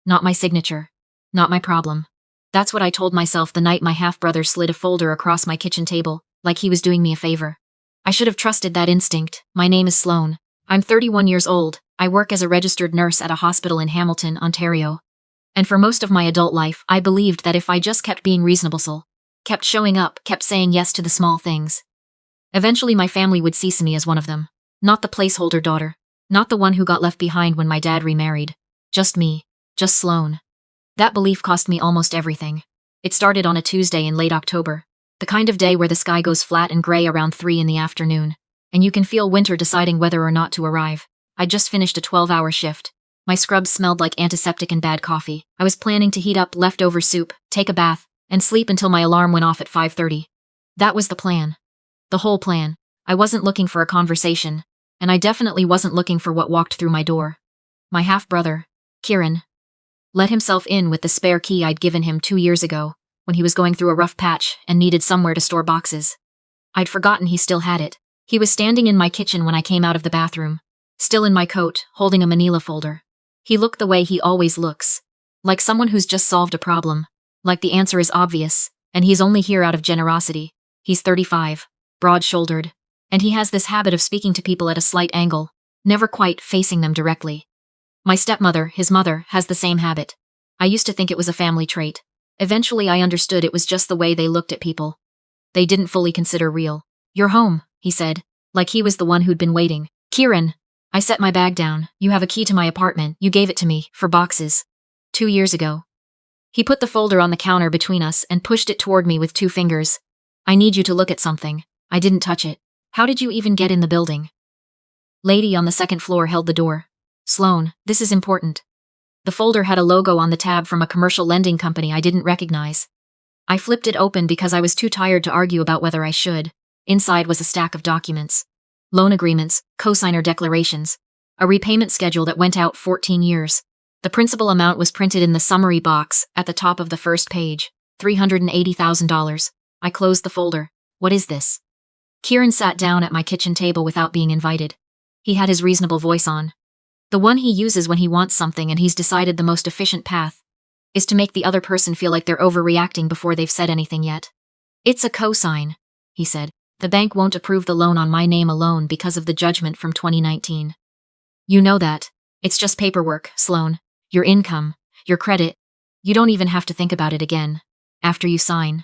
Not my signature. Not my problem. That's what I told myself the night my half-brother slid a folder across my kitchen table, like he was doing me a favor. I should have trusted that instinct. My name is Sloane. I'm 31 years old. I work as a registered nurse at a hospital in Hamilton, Ontario. And for most of my adult life, I believed that if I just kept being reasonable, kept showing up, kept saying yes to the small things, eventually my family would see me as one of them. Not the placeholder daughter. Not the one who got left behind when my dad remarried. Just me. Just Sloane. That belief cost me almost everything. It started on a Tuesday in late October. The kind of day where the sky goes flat and gray around 3 in the afternoon, and you can feel winter deciding whether or not to arrive. I'd just finished a 12-hour shift. My scrubs smelled like antiseptic and bad coffee. I was planning to heat up leftover soup, take a bath, and sleep until my alarm went off at 5:30. That was the plan. The whole plan. I wasn't looking for a conversation, and I definitely wasn't looking for what walked through my door. My half-brother, Kieran, let himself in with the spare key I'd given him 2 years ago, when he was going through a rough patch and needed somewhere to store boxes. I'd forgotten he still had it. He was standing in my kitchen when I came out of the bathroom, still in my coat, holding a manila folder. He looked the way he always looks, like someone who's just solved a problem, like the answer is obvious, and he's only here out of generosity. He's 35, broad-shouldered, and he has this habit of speaking to people at a slight angle, never quite facing them directly. My stepmother, his mother, has the same habit. I used to think it was a family trait. Eventually I understood it was just the way they looked at people. They didn't fully consider real. "You're home," he said, like he was the one who'd been waiting. "Kieran." I set my bag down. "You have a key to my apartment. You gave it to me, for boxes. 2 years ago." He put the folder on the counter between us and pushed it toward me with 2 fingers. "I need you to look at something." I didn't touch it. "How did you even get in the building?" Lady on the second floor held the door. "Sloane, this is important." The folder had a logo on the tab from a commercial lending company I didn't recognize. I flipped it open because I was too tired to argue about whether I should. Inside was a stack of documents. Loan agreements, cosigner declarations, a repayment schedule that went out 14 years. The principal amount was printed in the summary box at the top of the first page, $380,000. I closed the folder. "What is this?" Kieran sat down at my kitchen table without being invited. He had his reasonable voice on. The one he uses when he wants something and he's decided the most efficient path is to make the other person feel like they're overreacting before they've said anything yet. "It's a cosign," he said. "The bank won't approve the loan on my name alone because of the judgment from 2019. You know that. It's just paperwork, Sloane. Your income, your credit. You don't even have to think about it again. After you sign."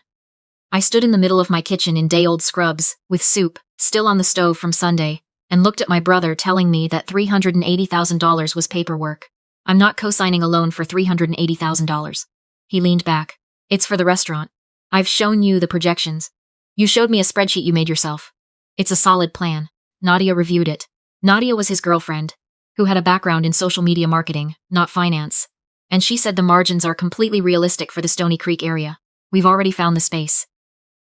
I stood in the middle of my kitchen in day-old scrubs, with soup still on the stove from Sunday, and looked at my brother telling me that $380,000 was paperwork. "I'm not co-signing a loan for $380,000. He leaned back. "It's for the restaurant. I've shown you the projections. You showed me a spreadsheet you made yourself. It's a solid plan." Nadia reviewed it. Nadia was his girlfriend, who had a background in social media marketing, not finance, and she said the margins are completely realistic for the Stony Creek area. "We've already found the space.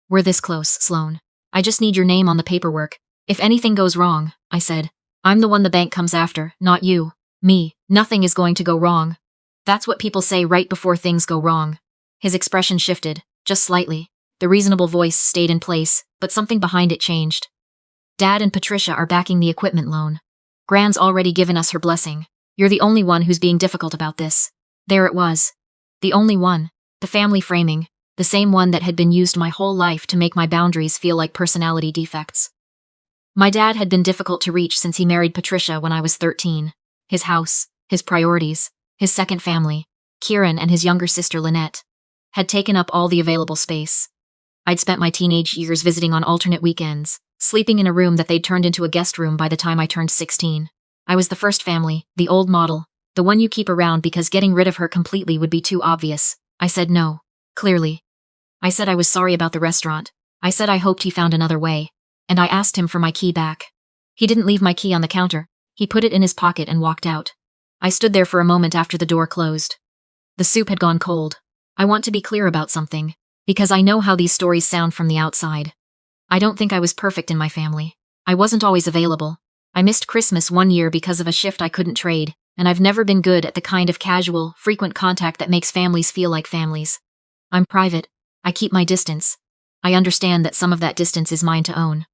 We're this close, Sloane. I just need your name on the paperwork. If anything goes wrong," I said, "I'm the one the bank comes after, not you. Me. Nothing is going to go wrong." That's what people say right before things go wrong. His expression shifted, just slightly. The reasonable voice stayed in place, but something behind it changed. "Dad and Patricia are backing the equipment loan. Gran's already given us her blessing. You're the only one who's being difficult about this." There it was. The only one. The family framing. The same one that had been used my whole life to make my boundaries feel like personality defects. My dad had been difficult to reach since he married Patricia when I was 13. His house, his priorities, his second family, Kieran and his younger sister Lynette, had taken up all the available space. I'd spent my teenage years visiting on alternate weekends, sleeping in a room that they'd turned into a guest room by the time I turned 16. I was the first family, the old model, the one you keep around because getting rid of her completely would be too obvious. I said no, clearly. I said I was sorry about the restaurant. I said I hoped he found another way. And I asked him for my key back. He didn't leave my key on the counter. He put it in his pocket and walked out. I stood there for a moment after the door closed. The soup had gone cold. I want to be clear about something, because I know how these stories sound from the outside. I don't think I was perfect in my family. I wasn't always available. I missed Christmas one year because of a shift I couldn't trade, and I've never been good at the kind of casual, frequent contact that makes families feel like families. I'm private. I keep my distance. I understand that some of that distance is mine to own.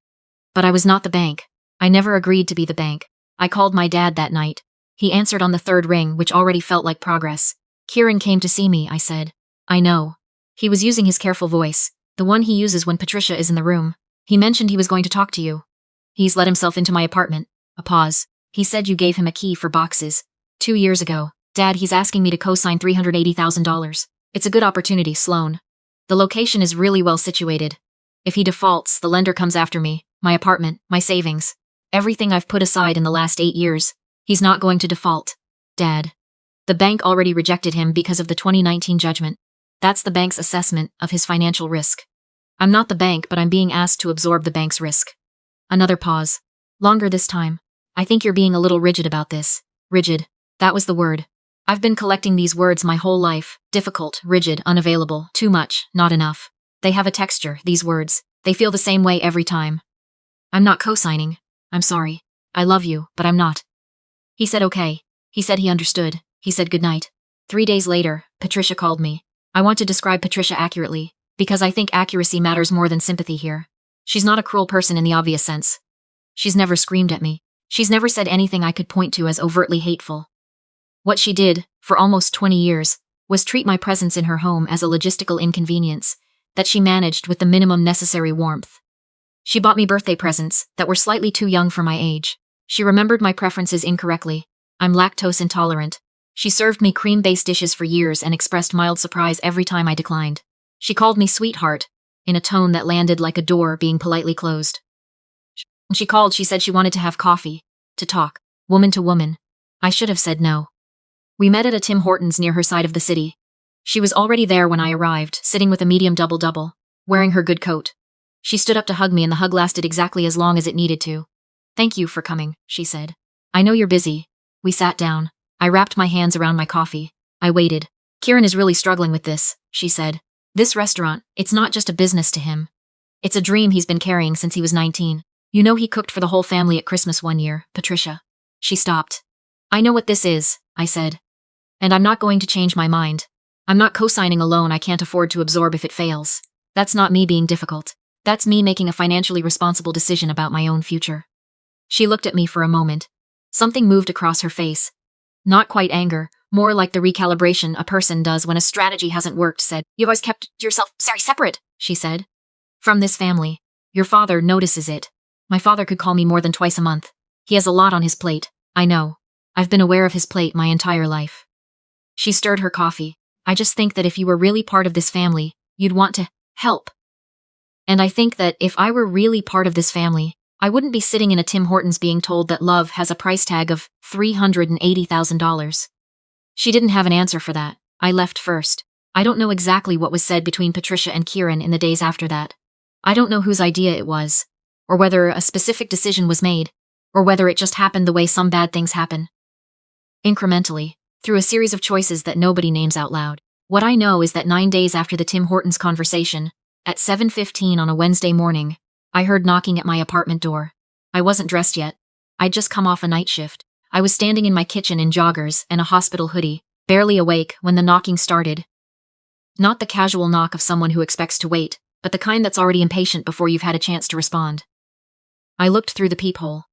But I was not the bank. I never agreed to be the bank. I called my dad that night. He answered on the third ring, which already felt like progress. Kieran came to see me, I said. I know. He was using his careful voice, the one he uses when Patricia is in the room. He mentioned he was going to talk to you. He's let himself into my apartment. A pause. He said you gave him a key for boxes. 2 years ago. Dad, he's asking me to co-sign $380,000. It's a good opportunity, Sloan. The location is really well situated. If he defaults, the lender comes after me, my apartment, my savings. Everything I've put aside in the last 8 years. He's not going to default. Dad. The bank already rejected him because of the 2019 judgment. That's the bank's assessment of his financial risk. I'm not the bank, but I'm being asked to absorb the bank's risk. Another pause. Longer this time. I think you're being a little rigid about this. Rigid. That was the word. I've been collecting these words my whole life. Difficult, rigid, unavailable, too much, not enough. They have a texture, these words. They feel the same way every time. I'm not co-signing. I'm sorry. I love you, but I'm not. He said okay. He said he understood. He said goodnight. 3 days later, Patricia called me. I want to describe Patricia accurately, because I think accuracy matters more than sympathy here. She's not a cruel person in the obvious sense. She's never screamed at me. She's never said anything I could point to as overtly hateful. What she did, for almost 20 years, was treat my presence in her home as a logistical inconvenience that she managed with the minimum necessary warmth. She bought me birthday presents that were slightly too young for my age. She remembered my preferences incorrectly. I'm lactose intolerant. She served me cream-based dishes for years and expressed mild surprise every time I declined. She called me sweetheart, in a tone that landed like a door being politely closed. When she called, she said she wanted to have coffee, to talk, woman to woman. I should have said no. We met at a Tim Hortons near her side of the city. She was already there when I arrived, sitting with a medium double-double, wearing her good coat. She stood up to hug me and the hug lasted exactly as long as it needed to. Thank you for coming, she said. I know you're busy. We sat down. I wrapped my hands around my coffee. I waited. Kieran is really struggling with this, she said. This restaurant, it's not just a business to him. It's a dream he's been carrying since he was 19. You know he cooked for the whole family at Christmas one year, Patricia. She stopped. I know what this is, I said. And I'm not going to change my mind. I'm not co-signing a loan I can't afford to absorb if it fails. That's not me being difficult. That's me making a financially responsible decision about my own future. She looked at me for a moment. Something moved across her face. Not quite anger, more like the recalibration a person does when a strategy hasn't worked. Said, "You've always kept yourself separate," she said. "From this family. Your father notices it. My father could call me more than twice a month. He has a lot on his plate. I know. I've been aware of his plate my entire life." She stirred her coffee. "I just think that if you were really part of this family, you'd want to help. And I think that if I were really part of this family, I wouldn't be sitting in a Tim Hortons being told that love has a price tag of $380,000. She didn't have an answer for that. I left first. I don't know exactly what was said between Patricia and Kieran in the days after that. I don't know whose idea it was, or whether a specific decision was made, or whether it just happened the way some bad things happen. Incrementally, through a series of choices that nobody names out loud. What I know is that 9 days after the Tim Hortons conversation, at 7:15 on a Wednesday morning, I heard knocking at my apartment door. I wasn't dressed yet. I'd just come off a night shift. I was standing in my kitchen in joggers and a hospital hoodie, barely awake when the knocking started. Not the casual knock of someone who expects to wait, but the kind that's already impatient before you've had a chance to respond. I looked through the peephole.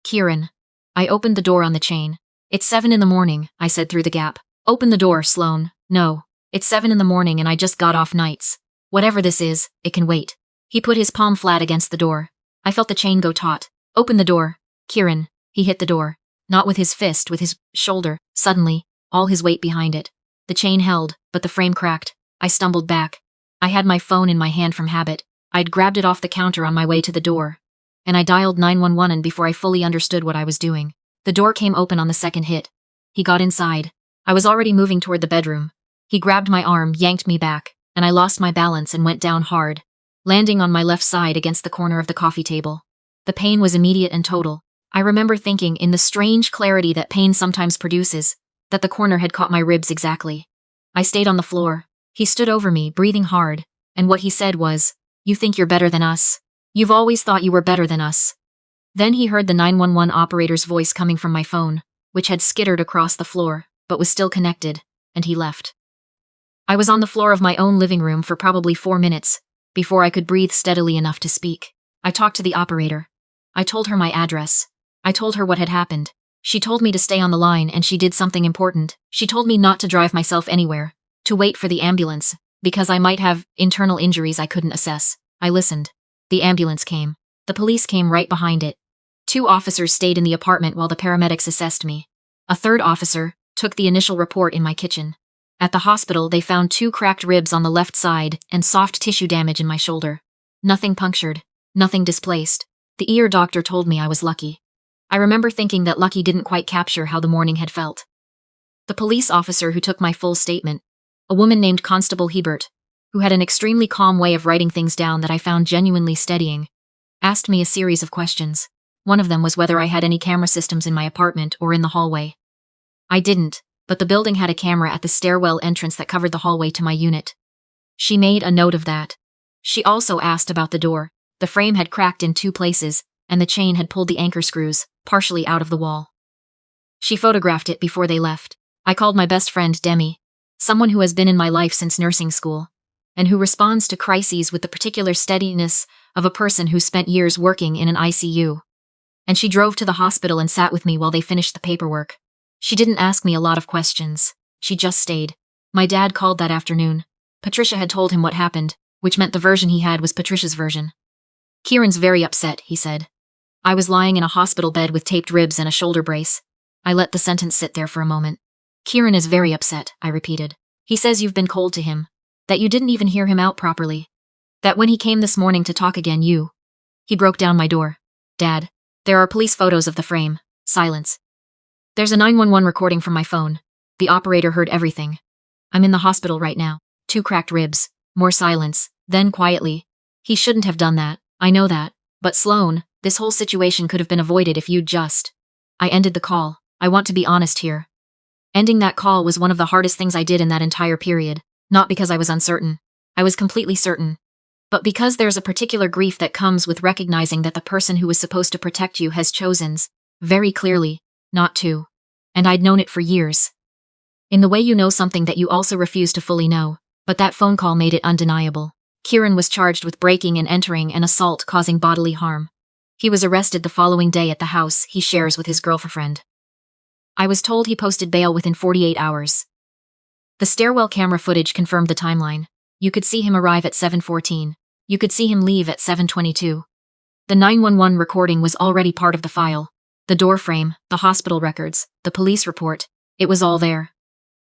Kieran. I opened the door on the chain. "It's 7 in the morning, I said through the gap. "Open the door, Sloan." "No. It's 7 in the morning and I just got off nights. Whatever this is, it can wait." He put his palm flat against the door. I felt the chain go taut. "Open the door, Kieran." He hit the door. Not with his fist, with his shoulder. Suddenly, all his weight behind it. The chain held, but the frame cracked. I stumbled back. I had my phone in my hand from habit. I'd grabbed it off the counter on my way to the door. And I dialed 911 and before I fully understood what I was doing. The door came open on the second hit. He got inside. I was already moving toward the bedroom. He grabbed my arm, yanked me back, and I lost my balance and went down hard, landing on my left side against the corner of the coffee table. The pain was immediate and total. I remember thinking, in the strange clarity that pain sometimes produces, that the corner had caught my ribs exactly. I stayed on the floor. He stood over me, breathing hard, and what he said was, "You think you're better than us. You've always thought you were better than us." Then he heard the 911 operator's voice coming from my phone, which had skittered across the floor, but was still connected, and he left. I was on the floor of my own living room for probably 4 minutes, before I could breathe steadily enough to speak. I talked to the operator. I told her my address. I told her what had happened. She told me to stay on the line and she did something important. She told me not to drive myself anywhere, to wait for the ambulance, because I might have internal injuries I couldn't assess. I listened. The ambulance came. The police came right behind it. 2 officers stayed in the apartment while the paramedics assessed me. A 3rd officer took the initial report in my kitchen. At the hospital, they found 2 cracked ribs on the left side and soft tissue damage in my shoulder. Nothing punctured, nothing displaced. The ear doctor told me I was lucky. I remember thinking that lucky didn't quite capture how the morning had felt. The police officer who took my full statement, a woman named Constable Hebert, who had an extremely calm way of writing things down that I found genuinely steadying, asked me a series of questions. One of them was whether I had any camera systems in my apartment or in the hallway. I didn't, but the building had a camera at the stairwell entrance that covered the hallway to my unit. She made a note of that. She also asked about the door. The frame had cracked in 2 places, and the chain had pulled the anchor screws, partially out of the wall. She photographed it before they left. I called my best friend Demi, someone who has been in my life since nursing school, and who responds to crises with the particular steadiness of a person who spent years working in an ICU. And she drove to the hospital and sat with me while they finished the paperwork. She didn't ask me a lot of questions. She just stayed. My dad called that afternoon. Patricia had told him what happened, which meant the version he had was Patricia's version. "Kieran's very upset," he said. I was lying in a hospital bed with taped ribs and a shoulder brace. I let the sentence sit there for a moment. "Kieran is very upset," I repeated. "He says you've been cold to him, that you didn't even hear him out properly, that when he came this morning to talk again He broke down my door. Dad, there are police photos of the frame." Silence. "There's a 911 recording from my phone. The operator heard everything. I'm in the hospital right now." 2 cracked ribs. More silence. Then quietly. "He shouldn't have done that. I know that. But Sloan, this whole situation could have been avoided if you'd just..." I ended the call. I want to be honest here. Ending that call was one of the hardest things I did in that entire period, not because I was uncertain. I was completely certain. But because there's a particular grief that comes with recognizing that the person who was supposed to protect you has chosen, very clearly, not to. And I'd known it for years. In the way you know something that you also refuse to fully know, but that phone call made it undeniable. Kieran was charged with breaking and entering and assault causing bodily harm. He was arrested the following day at the house he shares with his girlfriend. I was told he posted bail within 48 hours. The stairwell camera footage confirmed the timeline. You could see him arrive at 7:14. You could see him leave at 7:22. The 911 recording was already part of the file. The door frame, the hospital records, the police report, it was all there.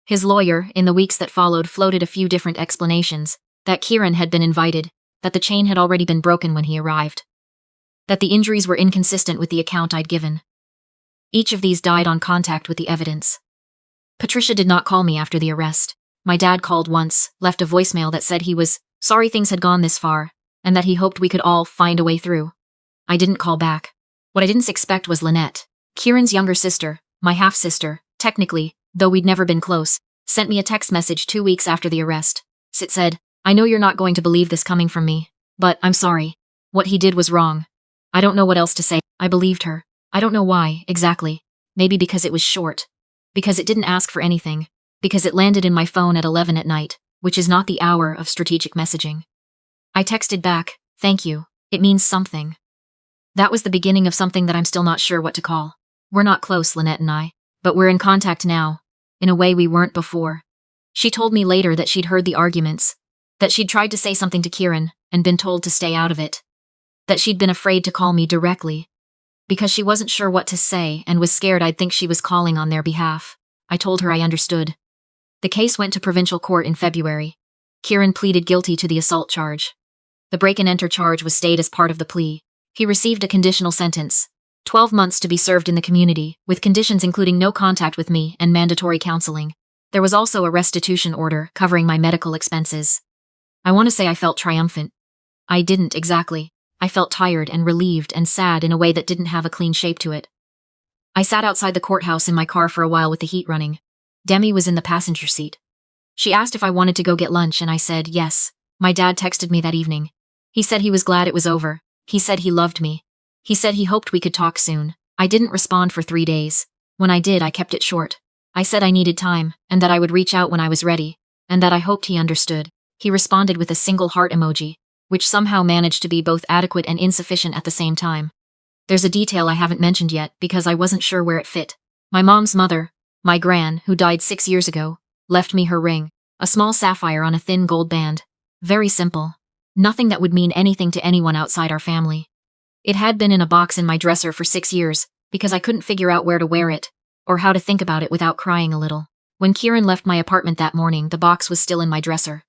His lawyer, in the weeks that followed, floated a few different explanations, that Kieran had been invited, that the chain had already been broken when he arrived, that the injuries were inconsistent with the account I'd given. Each of these died on contact with the evidence. Patricia did not call me after the arrest. My dad called once, left a voicemail that said he was sorry things had gone this far, and that he hoped we could all find a way through. I didn't call back. What I didn't expect was Lynette, Kieran's younger sister, my half-sister, technically, though we'd never been close, sent me a text message 2 weeks after the arrest. It said, "I know you're not going to believe this coming from me, but I'm sorry. What he did was wrong. I don't know what else to say." I believed her. I don't know why, exactly. Maybe because it was short. Because it didn't ask for anything. Because it landed in my phone at 11 at night, which is not the hour of strategic messaging. I texted back, "Thank you. It means something." That was the beginning of something that I'm still not sure what to call. We're not close, Lynette and I, but we're in contact now, in a way we weren't before. She told me later that she'd heard the arguments, that she'd tried to say something to Kieran and been told to stay out of it, that she'd been afraid to call me directly, because she wasn't sure what to say and was scared I'd think she was calling on their behalf. I told her I understood. The case went to provincial court in February. Kieran pleaded guilty to the assault charge. The break-and-enter charge was stayed as part of the plea. He received a conditional sentence, 12 months to be served in the community, with conditions including no contact with me and mandatory counseling. There was also a restitution order covering my medical expenses. I want to say I felt triumphant. I didn't exactly. I felt tired and relieved and sad in a way that didn't have a clean shape to it. I sat outside the courthouse in my car for a while with the heat running. Demi was in the passenger seat. She asked if I wanted to go get lunch and I said yes. My dad texted me that evening. He said he was glad it was over. He said he loved me. He said he hoped we could talk soon. I didn't respond for 3 days. When I did, I kept it short. I said I needed time, and that I would reach out when I was ready, and that I hoped he understood. He responded with a single heart emoji, which somehow managed to be both adequate and insufficient at the same time. There's a detail I haven't mentioned yet because I wasn't sure where it fit. My mom's mother, my gran, who died 6 years ago, left me her ring, a small sapphire on a thin gold band. Very simple. Nothing that would mean anything to anyone outside our family. It had been in a box in my dresser for 6 years, because I couldn't figure out where to wear it, or how to think about it without crying a little. When Kieran left my apartment that morning, the box was still in my dresser.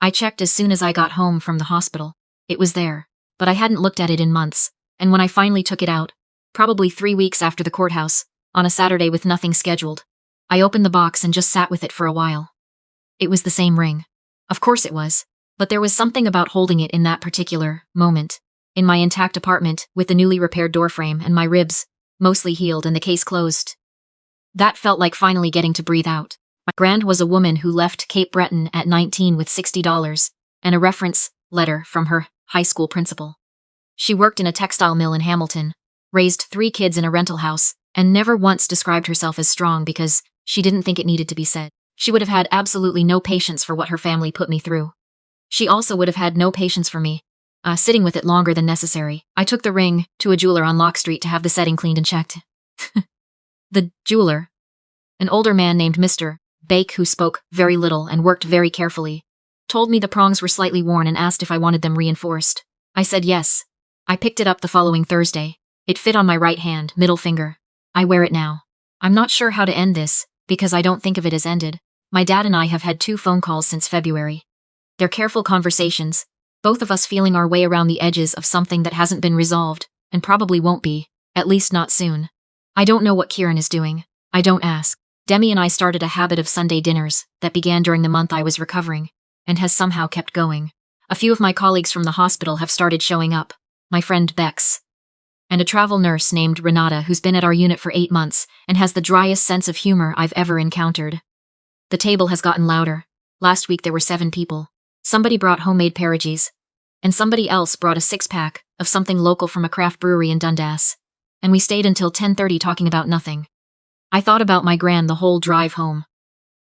I checked as soon as I got home from the hospital. It was there, but I hadn't looked at it in months, and when I finally took it out, probably 3 weeks after the courthouse, on a Saturday with nothing scheduled, I opened the box and just sat with it for a while. It was the same ring. Of course it was, but there was something about holding it in that particular moment, in my intact apartment with the newly repaired doorframe and my ribs, mostly healed and the case closed. That felt like finally getting to breathe out. My grand was a woman who left Cape Breton at 19 with $60 and a reference letter from her high school principal. She worked in a textile mill in Hamilton, raised 3 kids in a rental house, and never once described herself as strong because she didn't think it needed to be said. She would have had absolutely no patience for what her family put me through. She also would have had no patience for me, sitting with it longer than necessary. I took the ring to a jeweler on Lock Street to have the setting cleaned and checked. The jeweler, an older man named Mr. Bake who spoke very little and worked very carefully, told me the prongs were slightly worn and asked if I wanted them reinforced. I said yes. I picked it up the following Thursday. It fit on my right hand, middle finger. I wear it now. I'm not sure how to end this, because I don't think of it as ended. My dad and I have had 2 phone calls since February. They're careful conversations, both of us feeling our way around the edges of something that hasn't been resolved, and probably won't be, at least not soon. I don't know what Kieran is doing. I don't ask. Demi and I started a habit of Sunday dinners that began during the month I was recovering, and has somehow kept going. A few of my colleagues from the hospital have started showing up. My friend Bex, and a travel nurse named Renata who's been at our unit for 8 months and has the driest sense of humor I've ever encountered. The table has gotten louder. Last week there were 7 people. Somebody brought homemade pierogies, and somebody else brought a 6-pack of something local from a craft brewery in Dundas, and we stayed until 10:30 talking about nothing. I thought about my gran the whole drive home.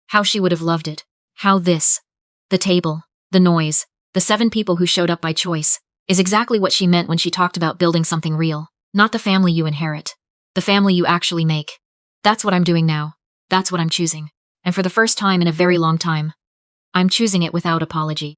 How she would have loved it. How this, the table, the noise, the 7 people who showed up by choice, is exactly what she meant when she talked about building something real. Not the family you inherit. The family you actually make. That's what I'm doing now. That's what I'm choosing. And for the first time in a very long time, I'm choosing it without apology.